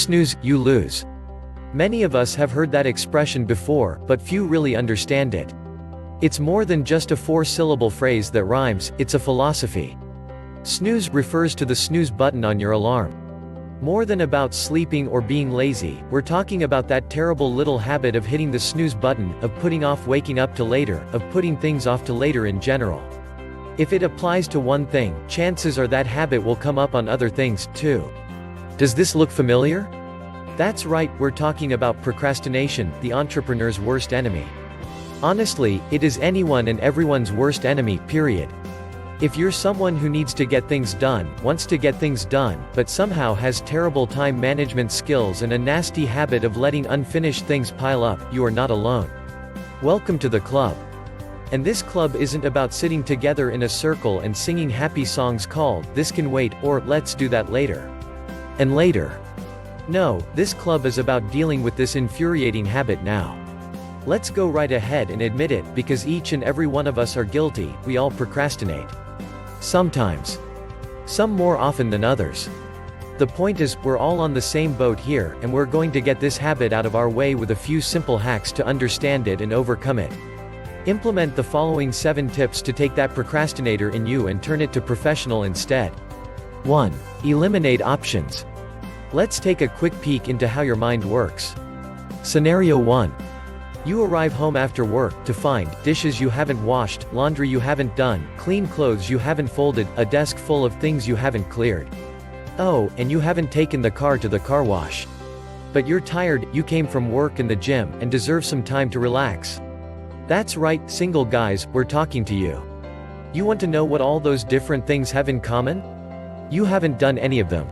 snooze, you lose. Many of us have heard that expression before, but few really understand it. It's more than just a four-syllable phrase that rhymes, it's a philosophy. Snooze refers to the snooze button on your alarm. More than about sleeping or being lazy, we're talking about that terrible little habit of hitting the snooze button, of putting off waking up to later, of putting things off to later in general. If it applies to one thing, chances are that habit will come up on other things, too. Does this look familiar? That's right, we're talking about procrastination, the entrepreneur's worst enemy. Honestly, it is anyone and everyone's worst enemy, period. If you're someone who needs to get things done, wants to get things done, but somehow has terrible time management skills and a nasty habit of letting unfinished things pile up, you are not alone. Welcome to the club. And this club isn't about sitting together in a circle and singing happy songs called "This Can Wait" or "Let's Do That Later." And later. No, this club is about dealing with this infuriating habit now. Let's go right ahead and admit it, because each and every one of us are guilty, we all procrastinate. Sometimes. Some more often than others. The point is, we're all on the same boat here, and we're going to get this habit out of our way with a few simple hacks to understand it and overcome it. Implement the following 7 tips to take that procrastinator in you and turn it to professional instead. 1. Eliminate options. Let's take a quick peek into how your mind works. Scenario 1. You arrive home after work to find dishes you haven't washed, laundry you haven't done, clean clothes you haven't folded, a desk full of things you haven't cleared. Oh, and you haven't taken the car to the car wash. But you're tired, you came from work and the gym, and deserve some time to relax. That's right, single guys, we're talking to you. You want to know what all those different things have in common? You haven't done any of them.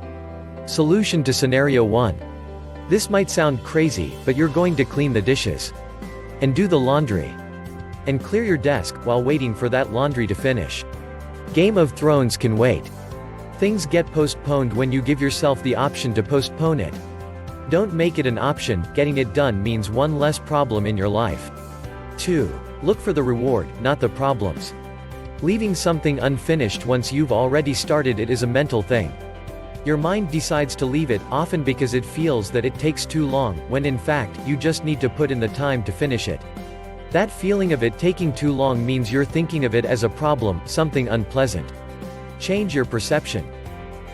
Solution to scenario 1. This might sound crazy, but you're going to clean the dishes. And do the laundry. And clear your desk, while waiting for that laundry to finish. Game of Thrones can wait. Things get postponed when you give yourself the option to postpone it. Don't make it an option, getting it done means one less problem in your life. 2. Look for the reward, not the problems. Leaving something unfinished once you've already started it is a mental thing. Your mind decides to leave it, often because it feels that it takes too long, when in fact, you just need to put in the time to finish it. That feeling of it taking too long means you're thinking of it as a problem, something unpleasant. Change your perception.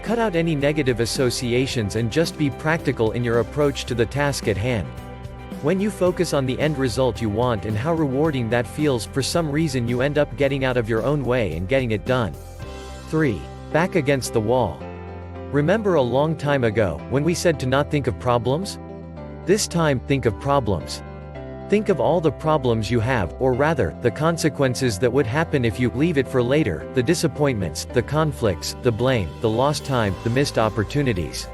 Cut out any negative associations and just be practical in your approach to the task at hand. When you focus on the end result you want and how rewarding that feels, for some reason you end up getting out of your own way and getting it done. 3. Back against the wall. Remember a long time ago, when we said to not think of problems? This time, think of problems. Think of all the problems you have, or rather, the consequences that would happen if you leave it for later, the disappointments, the conflicts, the blame, the lost time, the missed opportunities.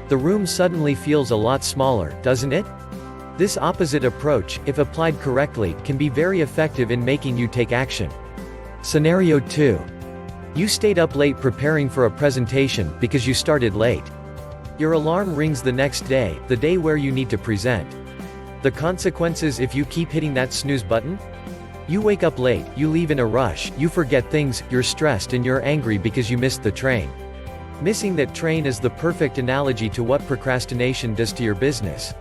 The room suddenly feels a lot smaller, doesn't it? This opposite approach, if applied correctly, can be very effective in making you take action. Scenario 2. You stayed up late preparing for a presentation, because you started late. Your alarm rings the next day, the day where you need to present. The consequences if you keep hitting that snooze button? You wake up late, you leave in a rush, you forget things, you're stressed and you're angry because you missed the train. Missing that train is the perfect analogy to what procrastination does to your business.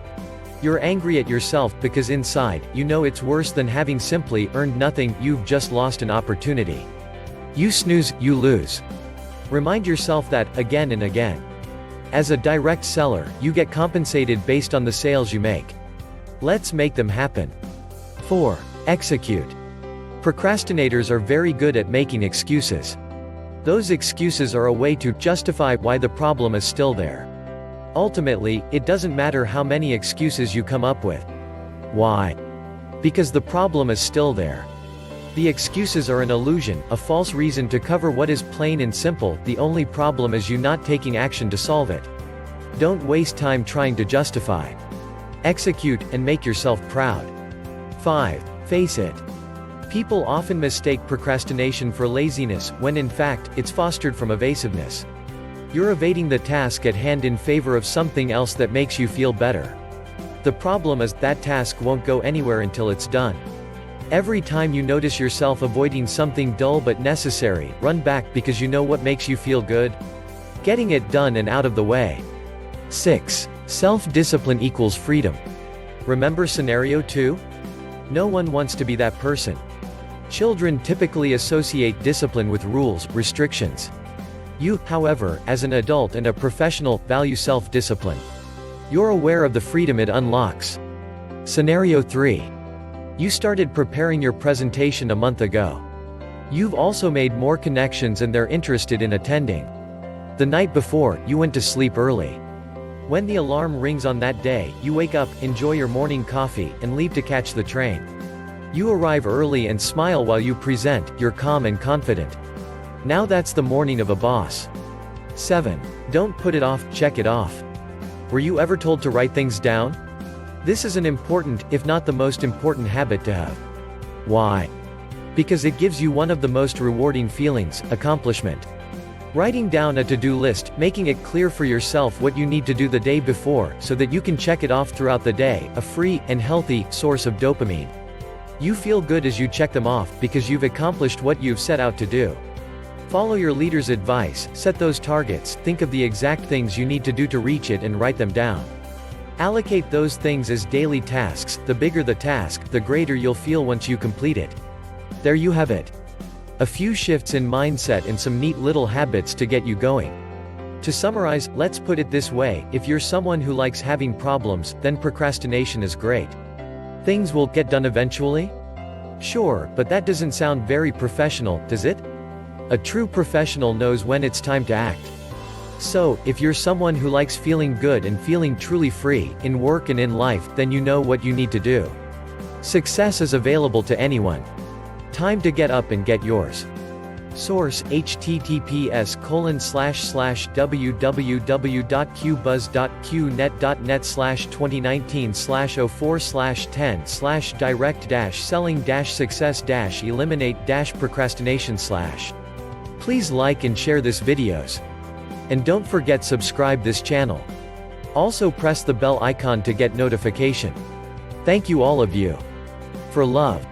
You're angry at yourself because inside, you know it's worse than having simply earned nothing, you've just lost an opportunity. You snooze, you lose. Remind yourself that, again and again. As a direct seller, you get compensated based on the sales you make. Let's make them happen. 4. Execute. Procrastinators are very good at making excuses. Those excuses are a way to justify why the problem is still there. Ultimately, it doesn't matter how many excuses you come up with. Why? Because the problem is still there. The excuses are an illusion, a false reason to cover what is plain and simple. The only problem is you not taking action to solve it. Don't waste time trying to justify. Execute, and make yourself proud. 5. Face it. People often mistake procrastination for laziness, when in fact, it's fostered from evasiveness. You're evading the task at hand in favor of something else that makes you feel better. The problem is, that task won't go anywhere until it's done. Every time you notice yourself avoiding something dull but necessary, run back, because you know what makes you feel good? Getting it done and out of the way. 6. Self-discipline equals freedom. Remember scenario 2? No one wants to be that person. Children typically associate discipline with rules, restrictions. You, however, as an adult and a professional, value self-discipline. You're aware of the freedom it unlocks. Scenario 3. You started preparing your presentation a month ago. You've also made more connections and they're interested in attending. The night before, you went to sleep early. When the alarm rings on that day, you wake up, enjoy your morning coffee, and leave to catch the train. You arrive early and smile while you present, you're calm and confident. Now that's the morning of a boss. 7. Don't put it off, check it off. Were you ever told to write things down? This is an important, if not the most important habit to have. Why? Because it gives you one of the most rewarding feelings, accomplishment. Writing down a to-do list, making it clear for yourself what you need to do the day before, so that you can check it off throughout the day, a free, and healthy, source of dopamine. You feel good as you check them off, because you've accomplished what you've set out to do. Follow your leader's advice, set those targets, think of the exact things you need to do to reach it and write them down. Allocate those things as daily tasks, the bigger the task, the greater you'll feel once you complete it. There you have it. A few shifts in mindset and some neat little habits to get you going. To summarize, let's put it this way, if you're someone who likes having problems, then procrastination is great. Things will get done eventually? Sure, but that doesn't sound very professional, does it? A true professional knows when it's time to act. So, if you're someone who likes feeling good and feeling truly free, in work and in life, then you know what you need to do. Success is available to anyone. Time to get up and get yours. Source: https://www.qbuzz.qnet.net/2019/04/10/direct-selling-success-eliminate-procrastination/. Please like and share this videos. And don't forget subscribe this channel. Also press the bell icon to get notification. Thank you all of you. For love.